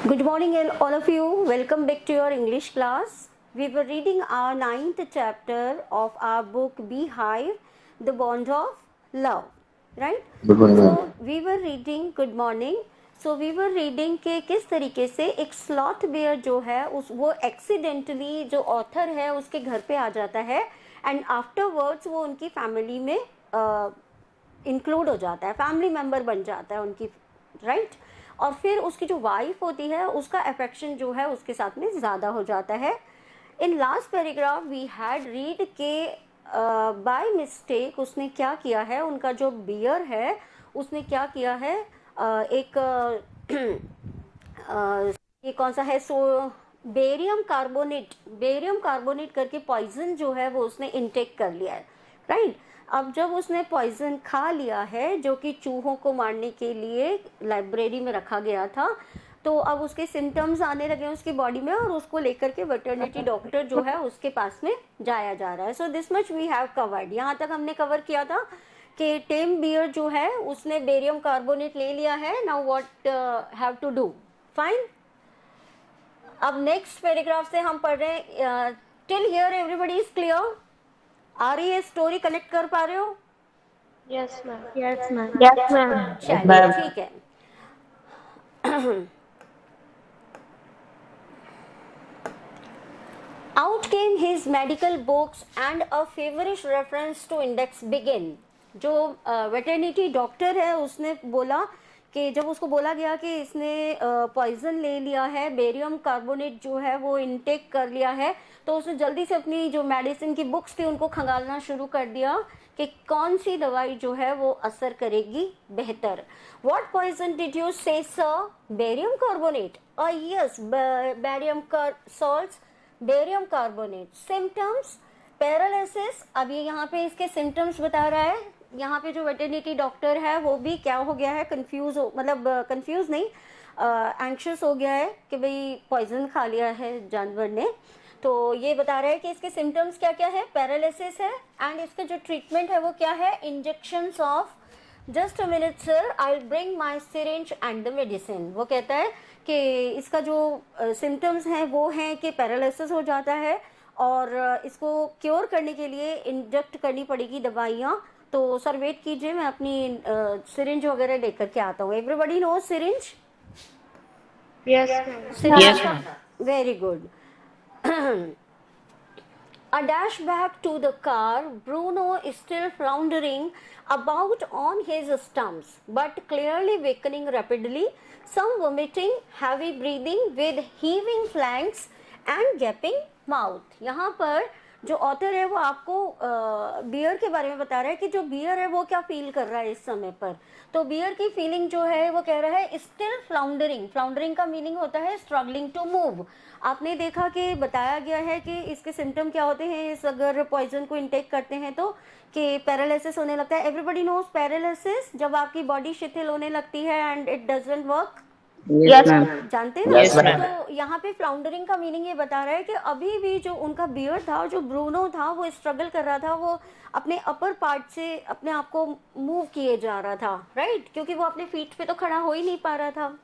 Good morning, all of you. Welcome back to your English class. We were reading our 9th chapter of our book Beehive, The Bond of Love. Right? Good morning ma'am. So we were reading. Good morning. So we were reading कि किस तरीके से एक sloth bear जो है वो accidentally जो author है उसके घर पे आ जाता है एंड आफ्टरवर्ड्स वो उनकी फैमिली में इंक्लूड हो जाता है, फैमिली मेम्बर बन जाता है उनकी, राइट? और फिर उसकी जो वाइफ होती है उसका अफेक्शन जो है उसके साथ में ज़्यादा हो जाता है। In last paragraph we had read के बाय मिस्टेक उसने क्या किया है, उनका जो बियर है उसने क्या किया है, एक ये कौन सा है, सो बेरियम कार्बोनेट करके पॉइजन जो है वो उसने इनटेक कर लिया है, राइट? अब जब उसने पॉइजन खा लिया है जो कि चूहों को मारने के लिए लाइब्रेरी में रखा गया था, तो अब उसके सिम्टम्स आने लगे उसकी बॉडी में और उसको लेकर के वेटरनिटी डॉक्टर जो है उसके पास में जाया जा रहा है। So this much we have covered. यहाँ तक हमने कवर किया था कि टेम बियर जो है उसने बेरियम कार्बोनेट ले लिया है। Now what have to do? Fine. अब नेक्स्ट पैराग्राफ से हम पढ़ रहे हैं। Till here everybody is clear? आ रही है स्टोरी, कनेक्ट कर पा रहे हो? Yes ma'am. Yes, ma'am. Yes ma'am. चलिए ठीक है। Out came his medical books and a feverish reference to index begin. जो वेटरनिटी डॉक्टर है उसने बोला कि जब उसको बोला गया कि इसने पॉइजन ले लिया है, बेरियम कार्बोनेट जो है वो इनटेक कर लिया है, तो उसने जल्दी से अपनी जो मेडिसिन की बुक्स थी उनको खंगालना शुरू कर दिया कि कौन सी दवाई जो है वो असर करेगी बेहतर। What poison did you say, sir? Barium carbonate. Yes, barium salts, barium carbonate. Symptoms paralysis. अब ये यहाँ पे इसके सिम्टम्स बता रहा है। यहाँ पे जो वेटरनिटी डॉक्टर है वो भी क्या हो गया है, कंफ्यूज हो, मतलब कंफ्यूज नहीं, एंक्शियस हो गया है कि भाई पॉइजन खा लिया है जानवर ने। तो ये बता रहा है कि इसके सिम्टम्स क्या क्या है, पैरालिसिस है एंड इसका जो ट्रीटमेंट है वो क्या है, injections of, just a minute sir, I will bring my syringe and the medicine. वो कहता है कि इसका जो सिम्टम्स हैं वो हैं कि पैरालिसिस हो जाता है और इसको क्योर करने के लिए इंजेक्ट करनी पड़ेगी दवाइयाँ। तो सर वेट कीजिए, मैं अपनी सिरिंज वगैरह लेकर के आता हूँ। Everybody know syringe? Yes ma'am. Yes very good. A dash back to the car. Bruno is still floundering about on his stumps, but clearly weakening rapidly. Some vomiting, heavy breathing with heaving flanks and gaping mouth. यहाँ पर जो author है वो आपको beer के बारे में बता रहा है कि जो बियर है वो क्या फील कर रहा है इस समय पर। तो बियर की फीलिंग जो है वो कह रहा है स्टिल फ्लाउंडरिंग। फ्लाउंडरिंग का मीनिंग होता है स्ट्रगलिंग टू मूव। आपने देखा कि बताया गया है कि इसके सिम्टम क्या होते हैं इस अगर पॉइजन को इनटेक करते हैं तो, कि पैरालिसिस होने लगता है। एवरीबॉडी नोज पैरालिसिस, जब आपकी बॉडी शिथिल होने लगती है and it doesn't work. Yes, ma'am. जानते हैं ना? Yes, ma'am. तो यहाँ पे फ्लाउंडरिंग का मीनिंग ये बता रहा है कि अभी भी जो उनका बियर था, जो ब्रूनो था, वो स्ट्रगल कर रहा था, वो अपने अपर पार्ट से अपने आप को मूव किए जा रहा था, राइट? क्योंकि वो अपने फीट पे तो खड़ा हो ही नहीं पा रहा था।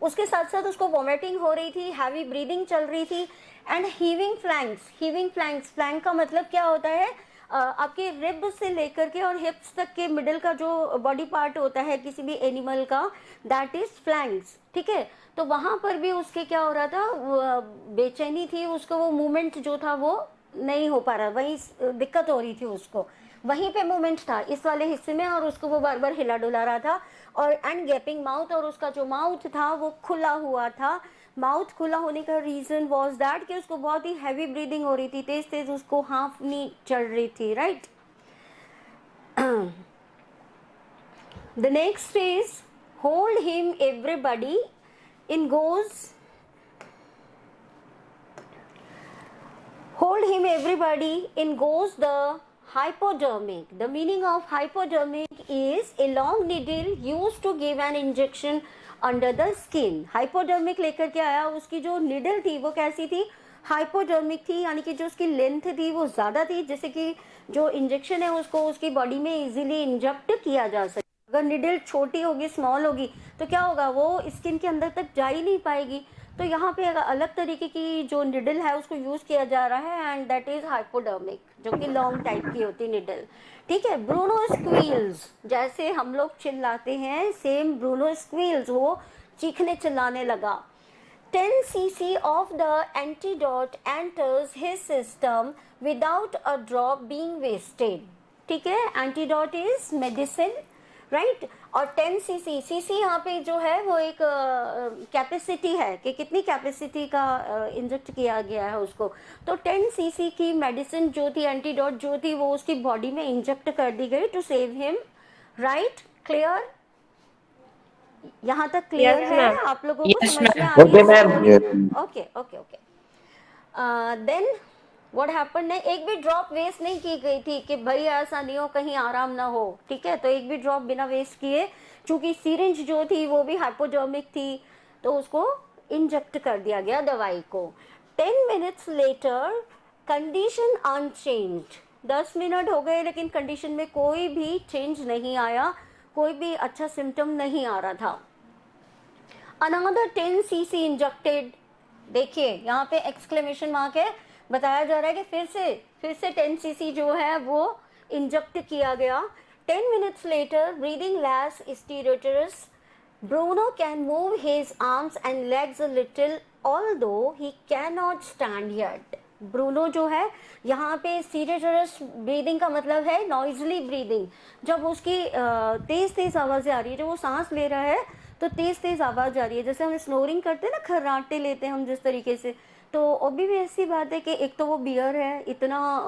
उसके साथ साथ उसको वॉमिटिंग हो रही थी, हैवी ब्रीदिंग चल रही थी एंड हीविंग फ्लैंक्स। फ्लैंक का मतलब क्या होता है, आपके रिब से लेकर के और हिप्स तक के मिडिल का जो बॉडी पार्ट होता है किसी भी एनिमल का, दैट इज फ्लैंक्स, ठीक है? तो वहां पर भी उसके क्या हो रहा था, बेचैनी थी उसको, वो मूवमेंट जो था वो नहीं हो पा रहा, वहीं दिक्कत हो रही थी उसको, वहीं पे मूवमेंट था इस वाले हिस्से में और उसको वो बार बार हिला डुला रहा था। और एंड गैपिंग माउथ, और उसका जो माउथ था वो खुला हुआ था। माउथ खुला होने का रीजन वॉज दैट कि उसको बहुत ही हैवी ब्रीदिंग हो रही थी, तेज तेज उसको हांफनी चढ़ रही थी, right? The next is hold him everybody in goes, hold him everybody in goes the hypodermic. The meaning of hypodermic is a long needle used to give an injection under the skin. Hypodermic लेकर के आया, उसकी जो needle थी वो कैसी थी, hypodermic थी, यानी कि जो उसकी लेंथ थी वो ज़्यादा थी, जैसे कि जो इंजेक्शन है उसको उसकी बॉडी में इजीली इंजेक्ट किया जा सके। अगर निडल छोटी होगी, स्मॉल होगी, तो क्या होगा, वो स्किन के अंदर तक जा ही नहीं पाएगी। तो यहाँ पे एक अलग तरीके की जो निडल है उसको यूज किया जा रहा है, एंड दैट इज हाइपोडर्मिक, जो कि लॉन्ग टाइप की होती है निडल। ठीक है। ब्रूनो स्क्वील्स, जैसे हम लोग चिल्लाते हैं, सेम ब्रूनो स्क्वील्स, वो चीखने चिल्लाने लगा। 10 cc of the antidote enters his system without a drop being wasted. ठीक है। Antidote is medicine, right. और 10 cc, cc यहाँ पे जो है वो एक कैपेसिटी है कि कितनी कैपेसिटी का इंजेक्ट किया गया है उसको। तो 10 cc की मेडिसिन जो थी, एंटीडोट जो थी, वो उसकी बॉडी में इंजेक्ट कर दी गई to save him, right. Clear? यहाँ तक क्लियर Yes, है? ma'am. आप लोगों को Yes, समझ में ma'am. आ रही Okay, है ma'am. story? Okay okay okay. Then what happened है, एक भी ड्रॉप वेस्ट नहीं की गई थी कि भाई ऐसा नहीं हो कहीं आराम ना हो। ठीक है। तो एक भी ड्रॉप बिना वेस्ट किए, चूंकि सिरिंज जो थी वो भी हाइपोडर्मिक थी, तो उसको इंजेक्ट कर दिया गया दवाई को। 10 minutes later condition unchanged. 10 minute हो गए लेकिन कंडीशन में कोई भी चेंज नहीं आया, कोई भी अच्छा सिम्टम नहीं आ रहा था। Another 10 cc injected. देखिए यहाँ पे एक्सक्लेमेशन मार्क है, बताया जा रहा है कि फिर से 10 cc जो है वो इंजेक्ट किया गया। 10 minutes later breathing less stertorous, Bruno can move his arms and legs a little although he can not stand yet. Bruno जो है यहाँ पे स्टीरोटरस ब्रीदिंग का मतलब है नॉइजली ब्रीदिंग। जब उसकी तेज तेज आवाजें आ रही है, जब वो सांस ले रहा है तो तेज तेज आवाज आ रही है, जैसे हम स्नोरिंग करते हैं ना, खर्राटे लेते हैं हम जिस तरीके से। तो अभी भी ऐसी बात है कि एक तो वो बियर है, इतना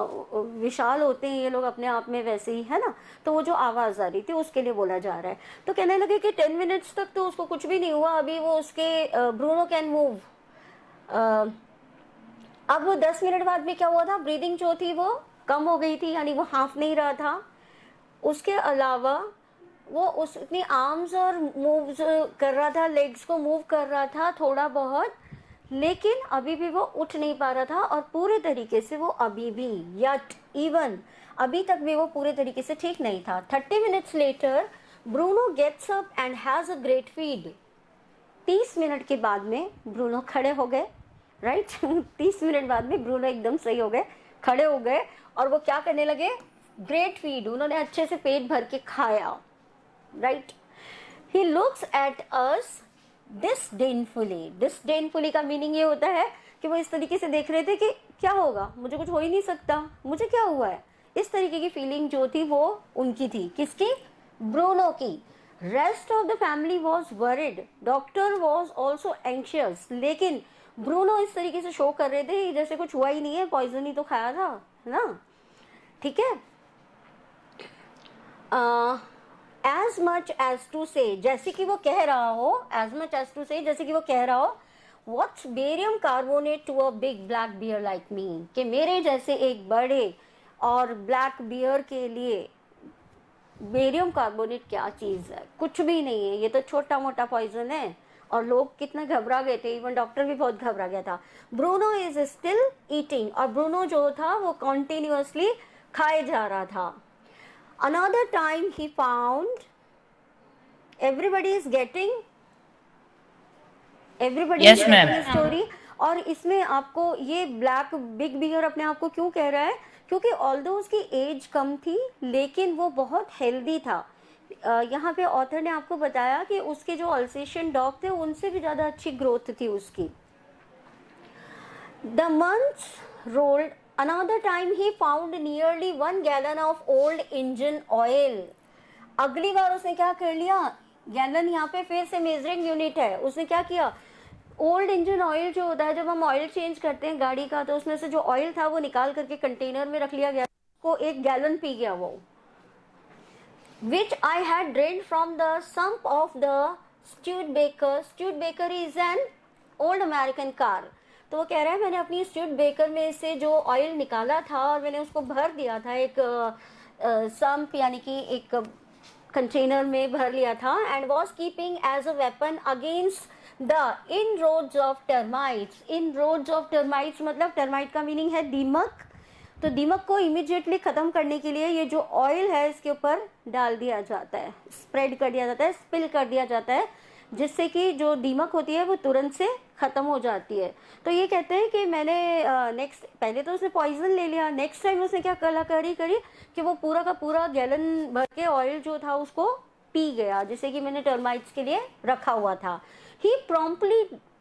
विशाल होते हैं ये लोग अपने आप में वैसे ही, है ना। तो वो जो आवाज आ रही थी उसके लिए बोला जा रहा है। तो कहने लगे कि 10 मिनट्स तक तो उसको कुछ भी नहीं हुआ, अभी वो उसके ब्रूनो कैन मूव। अब वो 10 मिनट बाद में क्या हुआ था, ब्रीदिंग जो थी वो कम हो गई थी, यानी वो हाँफ नहीं रहा था। उसके अलावा वो अपनी आर्म्स और मूव्स कर रहा था, लेग्स को मूव कर रहा था थोड़ा बहुत, लेकिन अभी भी वो उठ नहीं पा रहा था। और पूरे तरीके से वो अभी भी इवन अभी तक भी वो पूरे तरीके से ठीक नहीं था। 30 minutes later Bruno gets up and has a great feed. 30 minute के बाद में ब्रूनो खड़े हो गए, राइट। 30 मिनट बाद में ब्रूनो एकदम सही हो गए, खड़े हो गए, और वो क्या करने लगे, ग्रेट फीड, उन्होंने अच्छे से पेट भर के खाया, right. He looks at us disdainfully का मीनिंग ये होता है कि वो इस तरीके से देख रहे थे कि क्या होगा, मुझे कुछ हो ही नहीं सकता, मुझे क्या हुआ है, इस तरीके की फीलिंग जो थी वो उनकी थी। किसकी? ब्रूनो की। Rest of the family was worried, doctor was also anxious, लेकिन ब्रूनो इस तरीके से शो कर रहे थे जैसे कुछ हुआ ही नहीं है, पॉइजन ही तो खाया था, है ना। ठीक है। एज मच एज टू से, जैसे कि वो कह रहा हो, एज मच एज टू से, जैसे कि वो कह रहा हो, what's barium carbonate to a big black bear like me, कि मेरे जैसे एक बड़े और ब्लैक बियर के लिए बेरियम कार्बोनेट क्या चीज है, कुछ भी नहीं है, ये तो छोटा मोटा पॉइजन है। और लोग कितना घबरा गए थे, इवन डॉक्टर भी बहुत घबरा गया था। ब्रूनो इज स्टिल ईटिंग, और ब्रूनो जो था वो कॉन्टिन्यूअसली खाए जा रहा था। Another time he found everybody is getting Yes, ma'am. Story. और इसमें आपको ये ब्लैक बिग बियर अपने आप को क्यों कह रहा है, क्योंकि ऑल्दो उसकी एज कम थी लेकिन वो बहुत हेल्दी था। यहाँ पे ऑथर ने आपको बताया कि उसके जो अल्सेशियन डॉग थे उनसे भी ज़्यादा अच्छी ग्रोथ थी उसकी। The months rolled. Another time he found nearly 1 gallon of old engine oil. अगली बार उसने क्या कर लिया, गैलन यहाँ पे फिर से मेजरिंग यूनिट है, उसने क्या किया, ओल्ड इंजन ऑयल जो होता है, जब हम ऑयल चेंज करते हैं गाड़ी का, तो उसमें से जो ऑयल था वो निकाल करके कंटेनर में रख लिया गया, को 1 गैलन पी गया वो। Which I had drained from the sump of the Studebaker. Studebaker is an old American car. तो वो कह रहा है मैंने अपनी स्ट्यूड बेकर में से जो ऑयल निकाला था और मैंने उसको भर दिया था एक सम्प, यानी कि एक कंटेनर में भर लिया था, and was keeping as a weapon against the inroads of termites. Inroads of termites मतलब टर्माइट का मीनिंग है दीमक, तो दीमक को इमीडिएटली खत्म करने के लिए ये जो ऑयल है इसके ऊपर डाल दिया जाता है, स्प्रेड कर दिया जाता है, स्पिल कर दिया जाता है, जिससे कि जो दीमक होती है वो तुरंत से खत्म हो जाती है। तो ये कहते हैं कि मैंने नेक्स्ट, पहले तो उसने पॉइजन ले लिया, नेक्स्ट टाइम उसने क्या कलाकारी करी कि वो पूरा का पूरा गैलन भर के ऑयल जो था उसको पी गया, जैसे कि मैंने टर्माइट्स के लिए रखा हुआ था। ही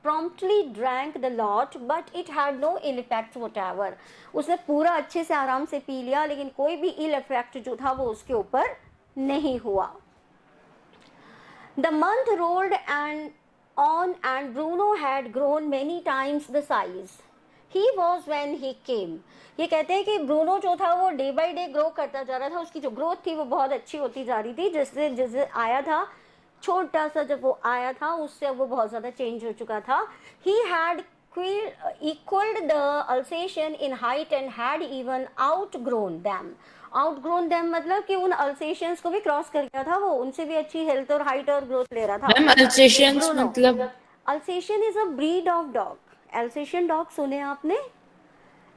promptly drank the lot but it had no ill effects whatever। उसने पूरा अच्छे से आराम से पी लिया, लेकिन कोई भी इल इफेक्ट जो था वो उसके ऊपर नहीं हुआ। The month rolled on and Bruno had grown many times the size he was when he came। ये कहते हैं कि ब्रूनो जो था वो डे बाय डे ग्रो करता जा रहा था, उसकी जो ग्रोथ थी वो बहुत अच्छी होती जा रही थी। जैसे जैसे आया था, छोटा सा जब वो आया था उससे अब वो बहुत ज़्यादा चेंज हो चुका था। He had equaled the Alsatian in height and had even outgrown them। Outgrown them मतलब कि उन अल्सेशियंस को भी क्रॉस कर गया था वो, उनसे भी अच्छी हेल्थ और हाइट और ग्रोथ ले रहा था। मैम अल्सेशियंस मतलब Alsatian is a breed of dog. Alsatian dog सुने आपने?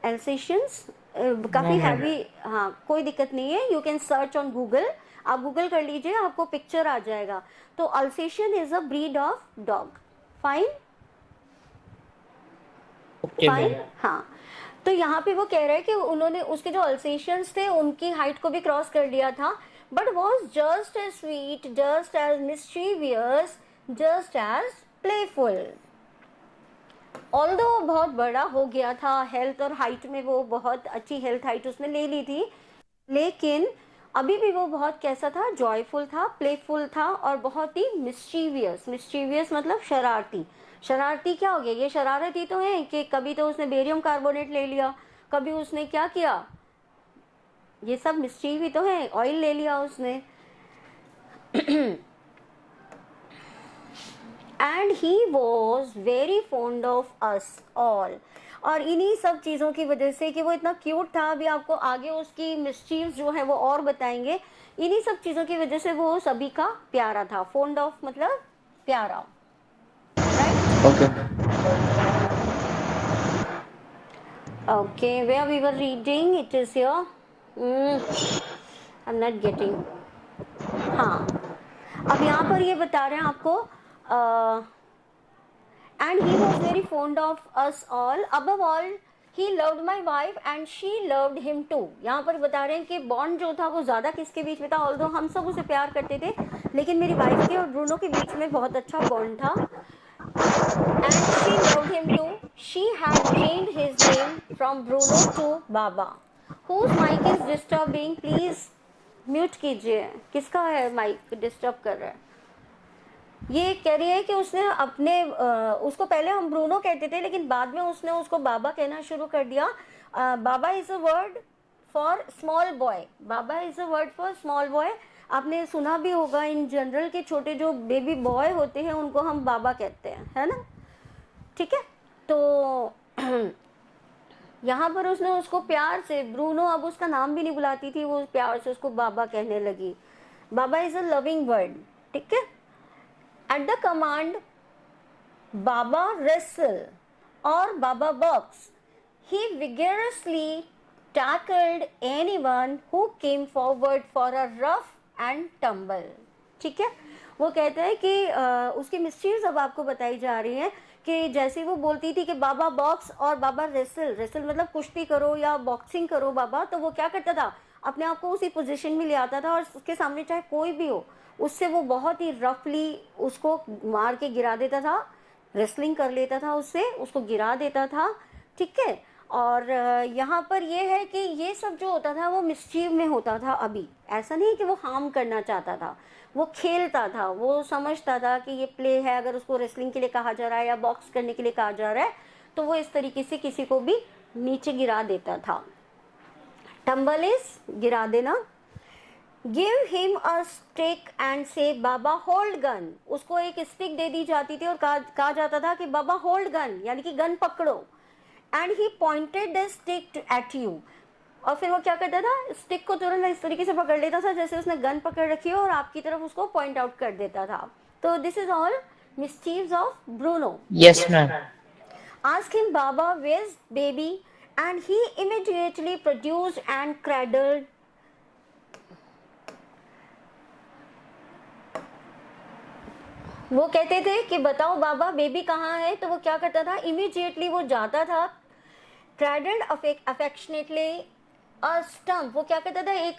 एल्सेशियंस काफी हैवी, हाँ कोई दिक्कत नहीं है, you can search on Google, आप गूगल कर लीजिए आपको पिक्चर आ जाएगा। तो Alsatian is a breed of dog. Fine fine, हाँ। तो यहाँ पे वो कह रहे हैं कि उन्होंने उसके जो अल्सेशियंस थे उनकी हाइट को भी क्रॉस कर लिया था, but was just as sweet, just as mischievous, just as playful. Although बहुत बड़ा हो गया था, हेल्थ और हाइट में वो बहुत अच्छी हेल्थ हाइट उसने ले ली थी, लेकिन अभी भी वो बहुत कैसा था, जॉयफुल था, प्लेफुल था और बहुत ही मिस्चीवियस। मिस्चीवियस मतलब शरारती। शरारती क्या हो गया, ये शरारती तो है कि कभी तो उसने बेरियम कार्बोनेट ले लिया, कभी उसने क्या किया, ये सब मिस्चीवी तो है, ऑयल ले लिया उसने। And he was very fond of us all. और इन्हीं सब चीज़ों की वजह से कि वो इतना क्यूट था, अभी आपको आगे उसकी मिस्चीव्स जो है वो और बताएंगे, इन्हीं सब चीज़ों की वजह से वो सभी का प्यारा था। फॉन्ड ऑफ मतलब प्यारा, right? Okay, where we were reading, it is here. I'm not getting. हाँ, अब यहाँ पर ये बता रहे हैं आपको, and he was very fond of us all. Above all, he loved my wife and she loved him too। यहाँ पर बता रहे हैं कि बॉन्ड जो था वो ज़्यादा किसके बीच में था, ऑल्दो हम सब उसे प्यार करते थे, लेकिन मेरी वाइफ के और ब्रूनो के बीच में बहुत अच्छा बॉन्ड था। And she loved him too। She had changed his name from Bruno to Baba। Whose mic is disturbing? Please mute कीजिए। किसका है माइक डिस्टर्ब कर रहा है? ये कह रही है कि उसने अपने उसको पहले हम ब्रूनो कहते थे, लेकिन बाद में उसने उसको बाबा कहना शुरू कर दिया। Baba is a word for small boy. Baba is a word for small boy. आपने सुना भी होगा इन जनरल के छोटे जो बेबी बॉय होते हैं उनको हम बाबा कहते हैं, है ना? ठीक है, तो यहाँ पर उसने उसको प्यार से, ब्रूनो अब उसका नाम भी नहीं बुलाती थी, वो प्यार से उसको बाबा कहने लगी। बाबा इज अ लविंग वर्ड, ठीक है। At the command Baba wrestle और बाबा box, he vigorously tackled anyone who came forward for a rough and tumble। ठीक है, वो कहते हैं कि उसकी मिस्टीज अब आपको बताई जा रही है कि जैसे वो बोलती थी कि बाबा बॉक्स और बाबा रेसल, रेसल मतलब कुश्ती करो या बॉक्सिंग करो बाबा, तो वो क्या करता था, अपने आप को उसी पोजीशन में ले आता था और उसके सामने चाहे कोई भी हो उससे वो बहुत ही रफली उसको मार के गिरा देता था, रेसलिंग कर लेता था उससे, उसको गिरा देता था। ठीक है, और यहाँ पर ये है कि ये सब जो होता था वो मिस्चीव में होता था। अभी ऐसा नहीं कि वो हार्म करना चाहता था, वो खेलता था, वो समझता था कि ये प्ले है, अगर उसको रेसलिंग के लिए कहा जा रहा है या बॉक्स करने के लिए कहा जा रहा है तो वो इस तरीके से किसी को भी नीचे गिरा देता था। टम्बल इज गिरा देना। Give him a stick and से बाबा होल्ड गन। उसको एक स्टिक दे दी जाती थी और कहा जाता था कि बाबा होल्ड गन, यानी कि गन पकड़ो। And he pointed the stick at you. और फिर वो क्या करता था, स्टिक को तुरंत इस तरीके से पकड़ लेता था जैसे उसने गन पकड़ रखी हो और आपकी तरफ उसको पॉइंट आउट कर देता था। तो दिस इज ऑल मिस्चीव्स of Bruno. Yes ma'am. Ask him baba where's baby and he immediately produced and cradled वो कहते थे कि बताओ बाबा बेबी कहाँ है, तो वो क्या करता था, इमीडिएटली वो जाता था, क्रैडल्ड अफेक्शनेटली अ स्टम्प, वो क्या करता था, एक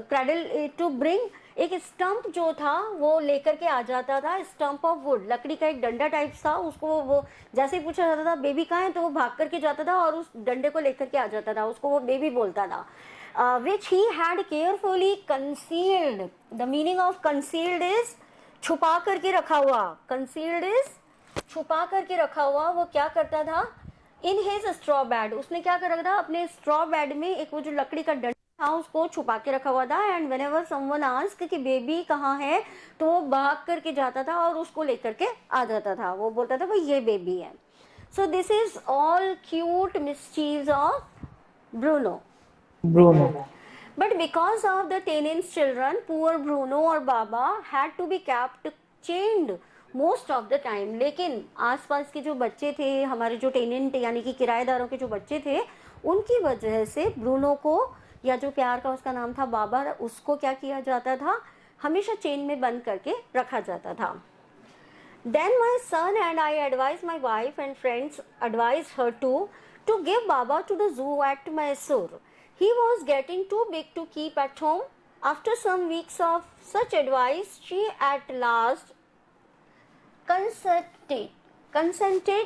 क्रैडल टू ब्रिंग, एक स्टंप जो था वो लेकर के आ जाता था, स्टंप ऑफ वुड, लकड़ी का एक डंडा टाइप था, उसको वो जैसे ही पूछा जाता था बेबी कहाँ है, तो वो भाग करके जाता था और उस डंडे को लेकर के आ जाता था, उसको वो बेबी बोलता था, which he had carefully concealed. The meaning of concealed is छुपा करके रखा हुआ, कंसील्ड इज छुपा करके रखा हुआ। वो क्या करता था, इन हिज स्ट्रॉ बेड, उसने क्या कर रखा था, अपने स्ट्रॉ बेड में एक वो जो लकड़ी का डंडा था उसको छुपा के रखा हुआ था। एंड व्हेनेवर समवन आस्क्ड कि बेबी कहाँ है, तो वो भाग करके जाता था और उसको लेकर के आ जाता था, वो बोलता था भाई ये बेबी है। So this is all cute मिस्चीव्स of Bruno. Bruno. But because of the tenant's children, poor Bruno और बाबा had to be kept chained most of the time। लेकिन आसपास के जो बच्चे थे, हमारे जो टेनेंट यानी कि किराएदारों के जो बच्चे थे, उनकी वजह से ब्रूनो को, या जो प्यार का उसका नाम था बाबा, उसको क्या किया जाता था, हमेशा चेन में बंद करके रखा जाता था। Then my son and I advised my wife and friends advised her to give Baba to the zoo at Mysore। He was getting too big to keep at home। After some weeks of such advice, she at last consented।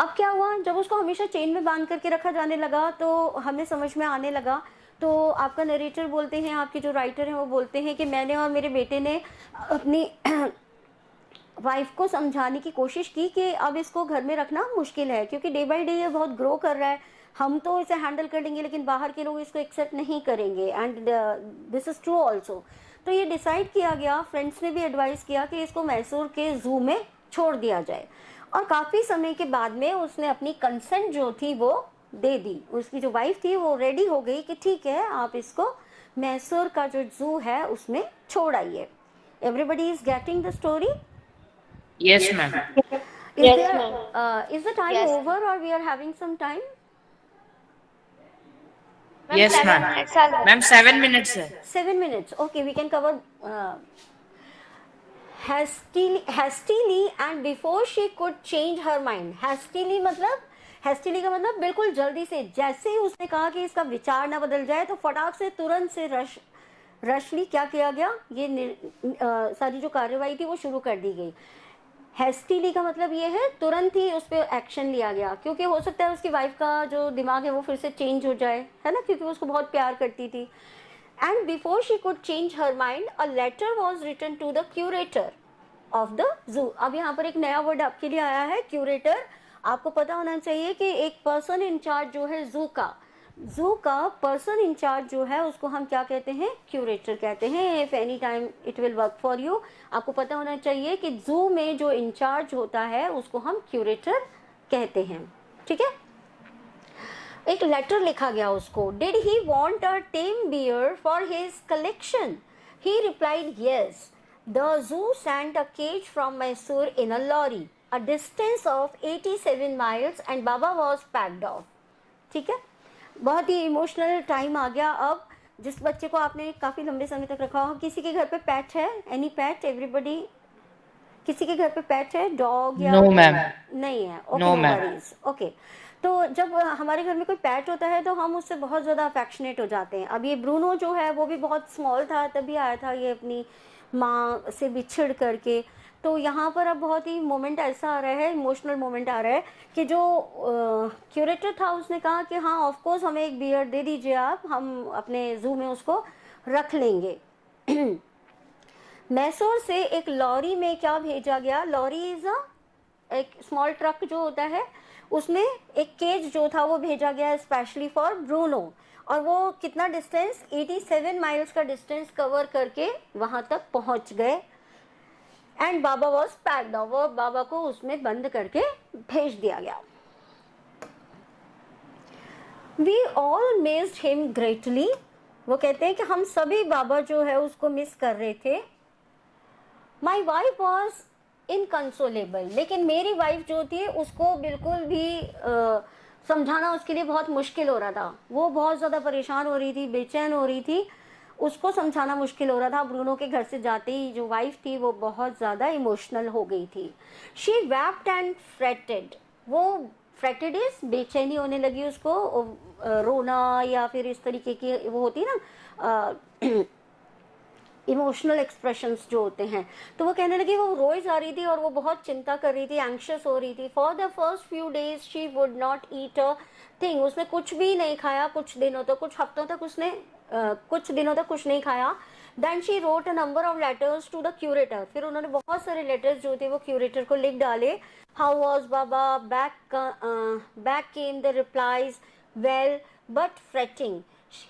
अब क्या हुआ, जब उसको हमेशा chain में बांध करके रखा जाने लगा तो हमें समझ में आने लगा, तो आपका नरेटर बोलते हैं, आपके जो राइटर हैं वो बोलते हैं कि मैंने और मेरे बेटे ने अपनी वाइफ को समझाने की कोशिश की कि अब इसको घर में रखना मुश्किल है, क्योंकि डे बाय डे ये बहुत ग्रो कर रहा है, हम तो इसे हैंडल कर लेंगे लेकिन बाहर के लोग इसको एक्सेप्ट नहीं करेंगे, and this is true also. तो ये डिसाइड किया गया, फ्रेंड्स ने भी एडवाइस किया कि इसको मैसूर के जू में छोड़ दिया जाए। और काफ़ी समय के बाद में उसने अपनी कंसेंट जो थी वो दे दी, उसकी जो वाइफ थी वो रेडी हो गई कि ठीक है आप इसको मैसूर का जो जू है उसमें छोड़ आइए। Everybody is getting the story? Yes, ma'am. Yes, ma'am. Is the time Yes. over or we are having some time? Ma'am, Yes, 7 ma'am. minutes are left. Ma'am, 7 minutes है. 7 minutes. Okay, we can cover hastily and before she could change her mind। hastily का मतलब बिल्कुल जल्दी से, जैसे ही उसने कहा कि इसका विचार ना बदल जाए तो फटाक से तुरंत से रशली क्या किया गया, ये सारी जो कार्यवाही थी वो शुरू कर दी गई। हेस्टीली का मतलब ये है तुरंत ही उस पर एक्शन लिया गया, क्योंकि हो सकता है उसकी वाइफ का जो दिमाग है वो फिर से चेंज हो जाए, है ना, क्योंकि वो उसको बहुत प्यार करती थी। And before she could change her mind a letter was written to the curator of the zoo. अब यहाँ पर एक नया वर्ड आपके लिए आया है, क्यूरेटर। आपको पता होना चाहिए कि एक पर्सन इंचार्ज जो है जू का पर्सन इंचार्ज जो है उसको हम क्या कहते हैं, क्यूरेटर कहते हैं। If any time it will work for you, आपको पता होना चाहिए कि जू में जो इंचार्ज होता है उसको हम क्यूरेटर कहते हैं, ठीक है। एक लेटर लिखा गया उसको, did he want a tame bear for his collection? He replied yes. The zoo sent a cage from Mysore in a lorry, a distance of 87 miles and Baba was packed off. ठीक है, बहुत ही इमोशनल टाइम आ गया। अब जिस बच्चे को आपने काफ़ी लंबे समय तक रखा हो, किसी के घर पे पेट है, एनी पेट, एवरीबडी, किसी के घर पे पेट है, डॉग या No, ma'am. नहीं है? Okay, No, no ma'am. Worries. Okay, तो जब हमारे घर में कोई पेट होता है तो हम उससे बहुत ज़्यादा अफेक्शनेट हो जाते हैं। अब ये ब्रूनो जो है वो भी बहुत स्मॉल था, तभी आया था ये अपनी माँ से बिछड़ करके। तो यहाँ पर अब बहुत ही मोमेंट ऐसा आ रहा है, इमोशनल मोमेंट आ रहा है कि जो क्यूरेटर था उसने कहा कि हाँ ऑफ कोर्स हमें एक बियर दे दीजिए आप, हम अपने जू में उसको रख लेंगे। मैसूर से एक लॉरी में क्या भेजा गया, लॉरी इज एक स्मॉल ट्रक जो होता है, उसमें एक केज जो था वो भेजा गया स्पेशली फॉर ब्रूनो। और वो कितना डिस्टेंस, 87 miles का डिस्टेंस कवर करके वहां तक पहुंच गए। And Baba was packed off, और बाबा को उसमें बंद करके भेज दिया गया। We all missed him greatly. वो कहते हैं कि हम सभी बाबा जो है उसको मिस कर रहे थे। माई वाइफ वॉज इनकंसोलेबल, लेकिन मेरी वाइफ जो थी उसको बिल्कुल भी समझाना उसके लिए बहुत मुश्किल हो रहा था, वो बहुत ज़्यादा परेशान हो रही थी, बेचैन हो रही थी, उसको समझाना मुश्किल हो रहा था। ब्रूनो के घर से जाते ही जो वाइफ थी वो बहुत ज़्यादा इमोशनल हो गई थी। शी wept एंड फ्रेटेड, वो फ्रेटेड इज बेचैनी होने लगी उसको, रोना या फिर इस तरीके की वो होती है ना इमोशनल एक्सप्रेशंस जो होते हैं। तो वो कहने लगी, वो रोए जा रही थी और वो बहुत चिंता कर रही थी, एंक्शस हो रही थी। For the first few days she would not eat a thing, उसने कुछ भी नहीं खाया कुछ दिनों तक, कुछ हफ्तों तक उसने कुछ दिनों तक कुछ नहीं खाया। Then she wrote a number of letters to the curator, फिर उन्होंने बहुत सारे लेटर्स जो थे वो क्यूरेटर को लिख डाले। How was Baba, back came the replies, well but fretting,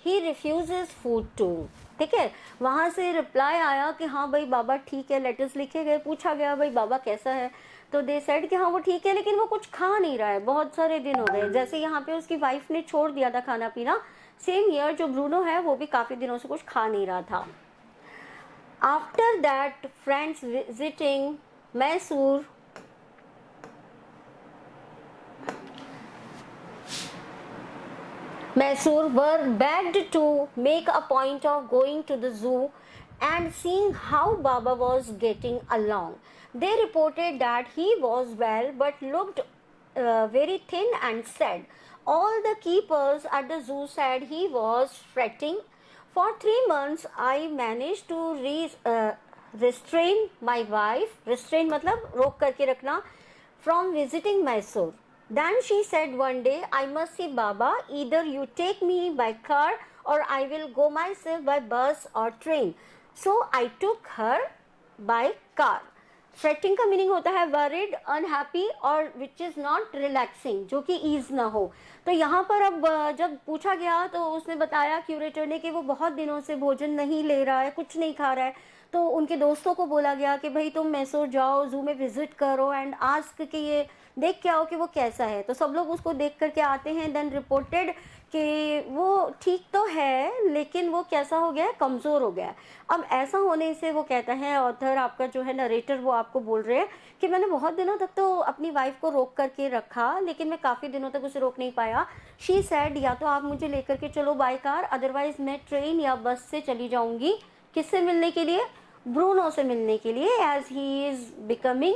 he refuses food too. ठीक है, वहां से रिप्लाई आया कि हाँ भाई बाबा ठीक है, लेटर्स लिखे गए, पूछा गया भाई बाबा कैसा है, तो दे सेड कि हाँ वो ठीक है, लेकिन वो कुछ खा नहीं रहा है, बहुत सारे दिन हो गए। जैसे यहाँ पे उसकी वाइफ ने छोड़ दिया था खाना पीना, सेम ईयर जो ब्रूनो है वो भी काफी दिनों से कुछ खा नहीं रहा था। After that friends visiting Mysore were begged to make a point of going to the zoo and seeing how Baba was getting along. They reported that he was well but looked very thin and sad. All the keepers at the zoo said he was fretting. For 3 months, I managed to restrain my wife. Restrain मतलब रोक करके रखना, from visiting Mysore. Then she said one day, I must see Baba, either you take me by car or I will go myself by bus or train. So I took her by car. Fretting का meaning होता है worried, unhappy और which is not relaxing, जो कि ease ना हो। तो यहाँ पर अब जब पूछा गया तो उसने बताया क्यूरेटर ने कि वो बहुत दिनों से भोजन नहीं ले रहा है, कुछ नहीं खा रहा है। तो उनके दोस्तों को बोला गया कि भाई तुम मैसूर जाओ, जू में विजिट करो एंड आस्क कि ये देख के आओ कि वो कैसा है। तो सब लोग उसको देख करके आते हैं। देन रिपोर्टेड कि वो ठीक तो है लेकिन वो कैसा हो गया है, कमज़ोर हो गया है। अब ऐसा होने से वो कहता है, ऑथर आपका जो है नरेटर, वो आपको बोल रहे हैं कि मैंने बहुत दिनों तक तो अपनी वाइफ को रोक करके रखा लेकिन मैं काफ़ी दिनों तक उसे रोक नहीं पाया। शी सैड, या तो आप मुझे लेकर के चलो बाय कार, अदरवाइज मैं ट्रेन या बस से चली जाऊंगी। किससे मिलने के लिए? ब्रूनो से मिलने के लिए, as he is becoming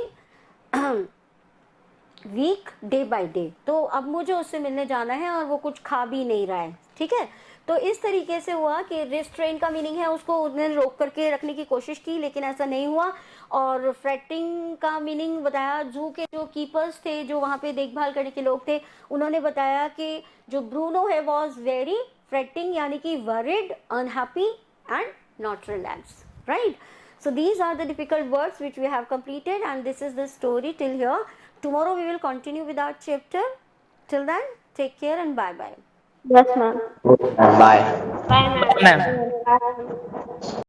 weak day by day. तो अब मुझे उससे मिलने जाना है और वो कुछ खा भी नहीं रहा है। ठीक है, तो इस तरीके से हुआ कि रिस्ट्रेन का मीनिंग है उसको उन्होंने रोक करके रखने की कोशिश की लेकिन ऐसा नहीं हुआ। और फ्रेटिंग का मीनिंग बताया, जू के जो कीपर्स थे, जो वहाँ पे देखभाल करने के लोग थे, उन्होंने बताया कि जो ब्रूनो है वॉज वेरी फ्रेटिंग, यानी कि worried, unhappy and not relax, right? So these are the difficult words which we have completed, and this is the story till here. Tomorrow we will continue with our chapter. Till then, take care and bye bye. Yes, ma'am. Bye. Bye, ma'am. Ma'am. Bye.